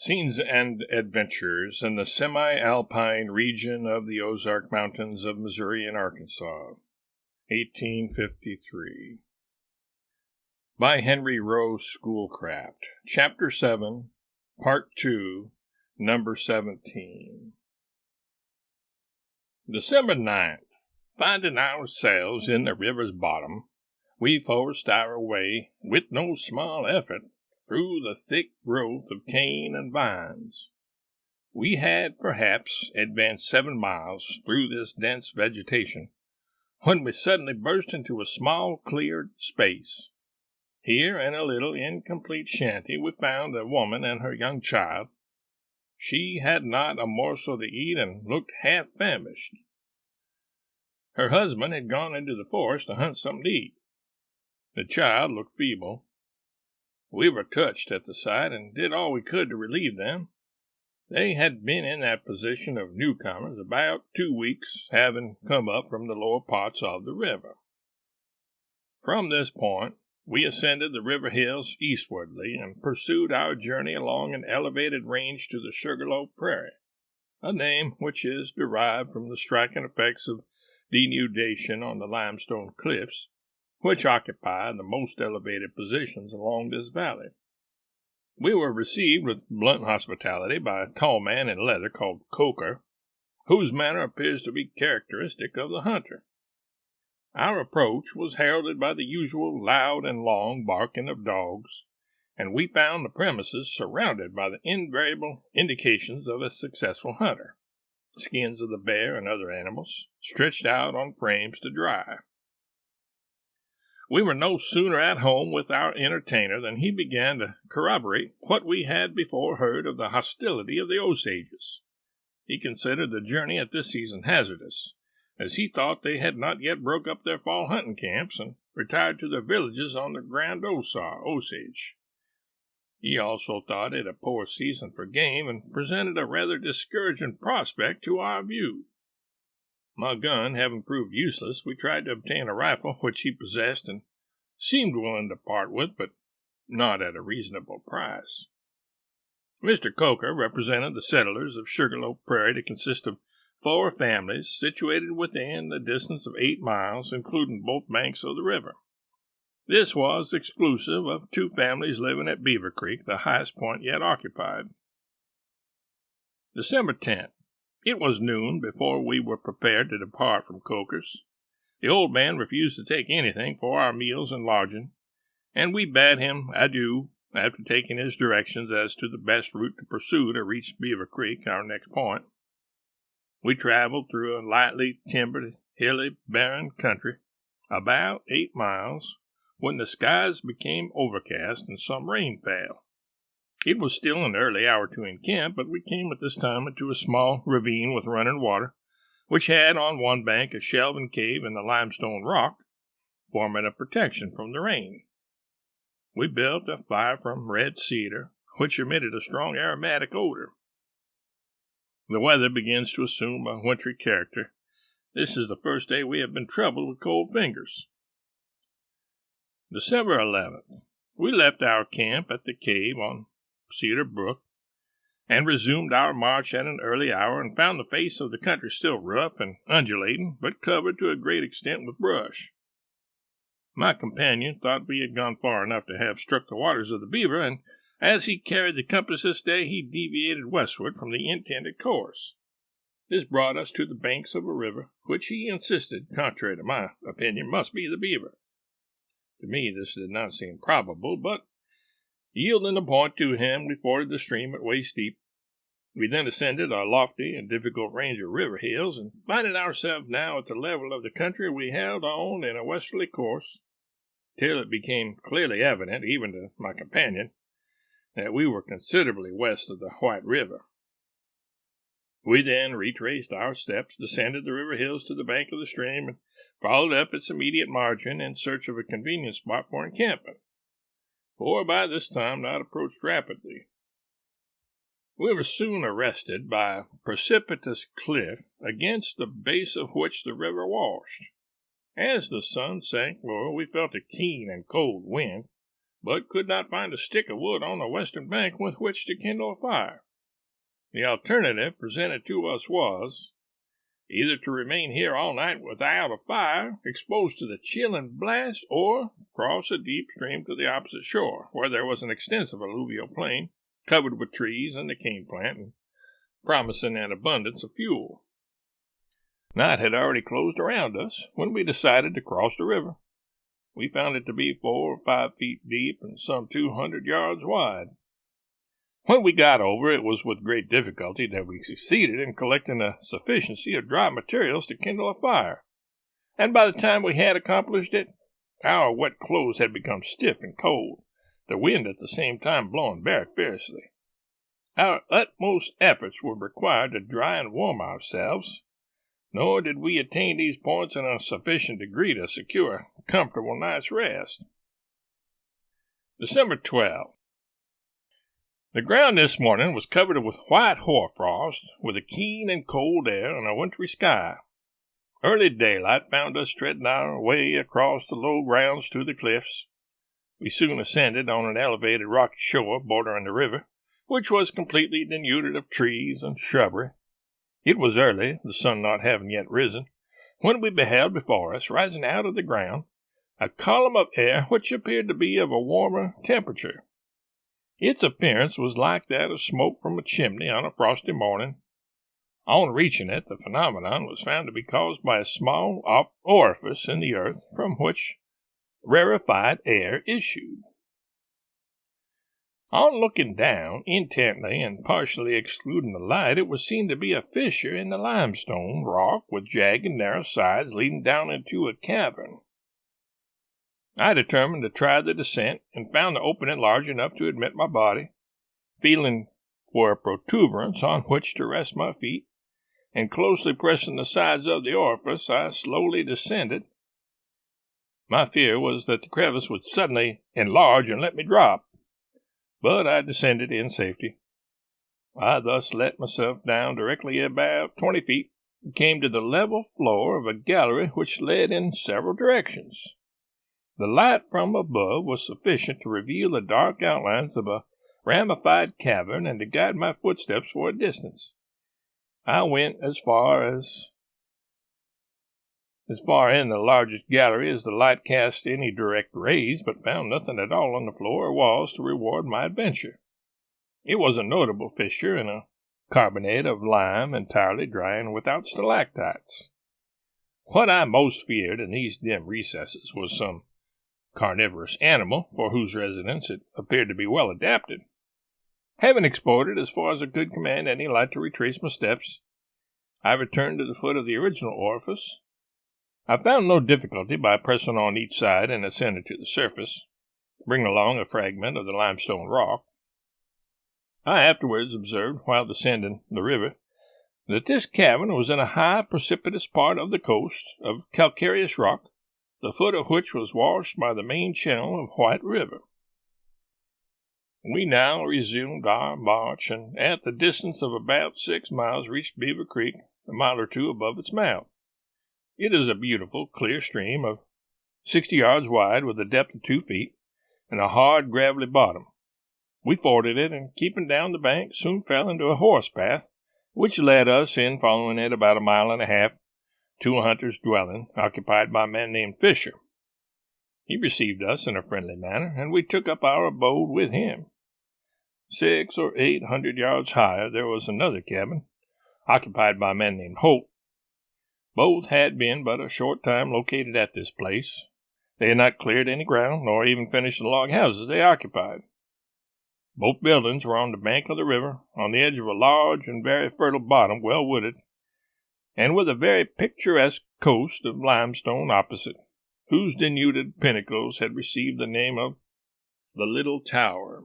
Scenes and Adventures in the Semi-Alpine region of the Ozark Mountains of Missouri and Arkansas, 1853. By Henry Rowe, Schoolcraft, Chapter 7, Part 2, Number 17. December 9th. Finding ourselves in the river's bottom, we forced our way, with no small effort, through the thick growth of cane and vines. We had, perhaps, advanced 7 miles through this dense vegetation, when we suddenly burst into a small cleared space. Here, in a little incomplete shanty, we found a woman and her young child. She had not a morsel to eat and looked half famished. Her husband had gone into the forest to hunt something to eat. The child looked feeble. We were touched at the sight and did all we could to relieve them. They had been in that position of newcomers about 2 weeks, having come up from the lower parts of the river. From this point, we ascended the river hills eastwardly and pursued our journey along an elevated range to the Sugarloaf Prairie, a name which is derived from the striking effects of denudation on the limestone cliffs, which occupy the most elevated positions along this valley. We were received with blunt hospitality by a tall man in leather called Coker, whose manner appears to be characteristic of the hunter. Our approach was heralded by the usual loud and long barking of dogs, and we found the premises surrounded by the invariable indications of a successful hunter. Skins of the bear and other animals stretched out on frames to dry. We were no sooner at home with our entertainer than he began to corroborate what we had before heard of the hostility of the Osages. He considered the journey at this season hazardous, as he thought they had not yet broke up their fall hunting camps and retired to their villages on the Grand Osage. He also thought it a poor season for game and presented a rather discouraging prospect to our view. My gun having proved useless, we tried to obtain a rifle which he possessed and seemed willing to part with, but not at a reasonable price. Mr. Coker represented the settlers of Sugarloaf Prairie to consist of 4 families situated within a distance of 8 miles, including both banks of the river. This was exclusive of 2 families living at Beaver Creek, the highest point yet occupied. December 10th. It was noon before we were prepared to depart from Coker's. The old man refused to take anything for our meals and lodging, and we bade him adieu after taking his directions as to the best route to pursue to reach Beaver Creek, our next point. We traveled through a lightly timbered, hilly, barren country, about 8 miles, when the skies became overcast and some rain fell. It was still an early hour to encamp, but we came at this time into a small ravine with running water, which had on one bank a shelving cave in the limestone rock, forming a protection from the rain. We built a fire from red cedar, which emitted a strong aromatic odor. The weather begins to assume a wintry character. This is the first day we have been troubled with cold fingers. December 11th. We left our camp at the cave on Cedar Brook, and resumed our march at an early hour, and found the face of the country still rough and undulating, but covered to a great extent with brush. My companion thought we had gone far enough to have struck the waters of the Beaver, and as he carried the compass this day, he deviated westward from the intended course. This brought us to the banks of a river, which he insisted, contrary to my opinion, must be the Beaver. To me this did not seem probable, but yielding the point to him, we forded the stream at waist deep. We then ascended a lofty and difficult range of river hills, and finding ourselves now at the level of the country, we held on in a westerly course, till it became clearly evident, even to my companion, that we were considerably west of the White River. We then retraced our steps, descended the river hills to the bank of the stream, and followed up its immediate margin in search of a convenient spot for encampment, for by this time night approached rapidly. We were soon arrested by a precipitous cliff, against the base of which the river washed. As the sun sank lower, we felt a keen and cold wind, but could not find a stick of wood on the western bank with which to kindle a fire. The alternative presented to us was either to remain here all night without a fire, exposed to the chill and blast, or cross a deep stream to the opposite shore, where there was an extensive alluvial plain covered with trees and the cane plant, and promising an abundance of fuel. Night had already closed around us when we decided to cross the river. We found it to be 4 or 5 feet deep and some 200 yards wide. When we got over, it was with great difficulty that we succeeded in collecting a sufficiency of dry materials to kindle a fire, and by the time we had accomplished it, our wet clothes had become stiff and cold, the wind at the same time blowing very fiercely. Our utmost efforts were required to dry and warm ourselves, nor did we attain these points in a sufficient degree to secure a comfortable night's rest. December 12. The ground this morning was covered with white hoarfrost, with a keen and cold air and a wintry sky. Early daylight found us treading our way across the low grounds to the cliffs. We soon ascended on an elevated rocky shore bordering the river, which was completely denuded of trees and shrubbery. It was early, the sun not having yet risen, when we beheld before us, rising out of the ground, a column of air which appeared to be of a warmer temperature. Its appearance was like that of smoke from a chimney on a frosty morning. On reaching it, the phenomenon was found to be caused by a small orifice in the earth from which rarefied air issued. On looking down intently and partially excluding the light, it was seen to be a fissure in the limestone rock with jagged narrow sides leading down into a cavern. I determined to try the descent and found the opening large enough to admit my body. Feeling for a protuberance on which to rest my feet, and closely pressing the sides of the orifice, I slowly descended. My fear was that the crevice would suddenly enlarge and let me drop, but I descended in safety. I thus let myself down directly about 20 feet and came to the level floor of a gallery which led in several directions. The light from above was sufficient to reveal the dark outlines of a ramified cavern and to guide my footsteps for a distance. I went as far in the largest gallery as the light cast any direct rays, but found nothing at all on the floor or walls to reward my adventure. It was a notable fissure in a carbonate of lime, entirely dry and without stalactites. What I most feared in these dim recesses was some carnivorous animal, for whose residence it appeared to be well adapted. Having explored it as far as I could command any light to retrace my steps, I returned to the foot of the original orifice. I found no difficulty by pressing on each side and ascending to the surface, bringing along a fragment of the limestone rock. I afterwards observed, while descending the river, that this cavern was in a high, precipitous part of the coast of calcareous rock, the foot of which was washed by the main channel of White River. We now resumed our march, and at the distance of about 6 miles reached Beaver Creek, a mile or two above its mouth. It is a beautiful, clear stream of 60 yards wide with a depth of 2 feet and a hard, gravelly bottom. We forded it, and keeping down the bank, soon fell into a horse path, which led us, in following it about 1.5 miles, to a hunter's dwelling, occupied by a man named Fisher. He received us in a friendly manner, and we took up our abode with him. 600 or 800 yards higher there was another cabin, occupied by a man named Hope. Both had been but a short time located at this place. They had not cleared any ground, nor even finished the log houses they occupied. Both buildings were on the bank of the river, on the edge of a large and very fertile bottom, well wooded, and with a very picturesque coast of limestone opposite, whose denuded pinnacles had received the name of the Little Tower.